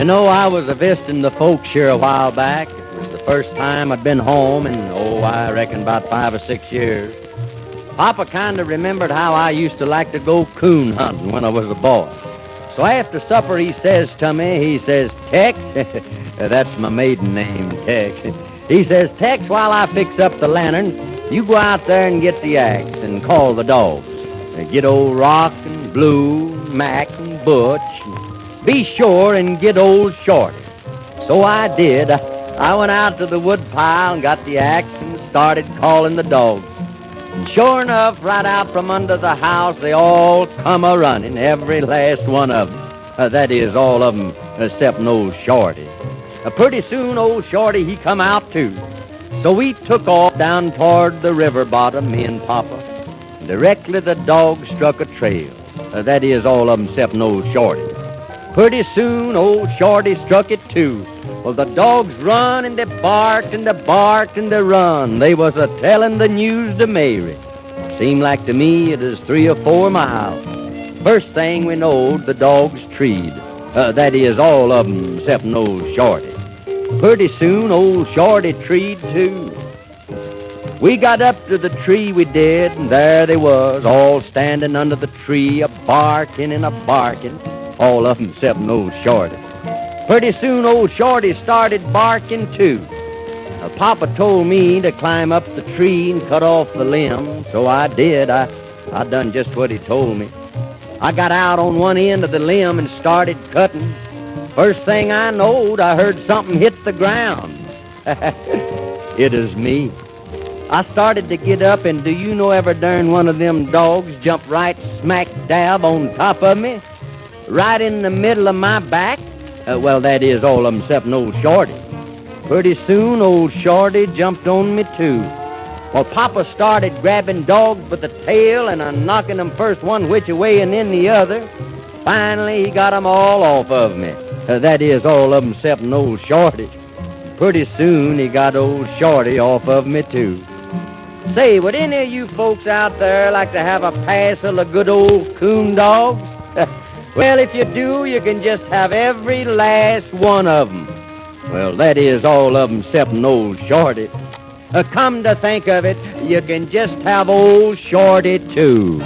I was a-visiting the folks here a while back. It was the first time I'd been home in, I reckon about 5 or 6 years. Papa kind of remembered how I used to like to go coon hunting when I was a boy. So after supper, he says to me, he says, Tex, that's my maiden name, Tex. He says, Tex, while I fix up the lantern, you go out there and get the axe and call the dogs. Get old Rock and Blue, Mac and Butch. And be sure and get Old Shorty. So I did. I went out to the wood pile and got the axe and started calling the dogs. And sure enough, right out from under the house, they all come a-running, every last one of them. That is, all of them except Old Shorty. Pretty soon, Old Shorty, he come out too. So we took off down toward the river bottom, me and Papa. Directly the dogs struck a trail. That is, all of them except Old Shorty. Pretty soon, Old Shorty struck it too. Well, the dogs run and they barked and they barked and they run. They was a-telling the news to Mary. Seemed like to me it is 3 or 4 miles. First thing we knowed, the dogs treed. That is, all of them except Old Shorty. Pretty soon, Old Shorty treed too. We got up to the tree, we did, and there they was, all standing under the tree, a-barking and a-barking, all of them except Old Shorty. Pretty soon, Old Shorty started barking too. Papa told me to climb up the tree and cut off the limb, so I did. I done just what he told me. I got out on one end of the limb and started cutting. First thing I knowed, I heard something hit the ground. It is me. I started to get up, and do you know ever darn one of them dogs jumped right smack dab on top of me? Right in the middle of my back? Well, that is, all of them except Old Shorty. Pretty soon, Old Shorty jumped on me too. Well, Papa started grabbing dogs by the tail and knocking them first one which way and then the other. Finally, he got them all off of me. That is, all of them except Old Shorty. Pretty soon, he got Old Shorty off of me too. Say, would any of you folks out there like to have a passel of good old coon dogs? Well, if you do, you can just have every last one of them. Well, that is, all of them except Old Shorty. Come to think of it, you can just have Old Shorty too.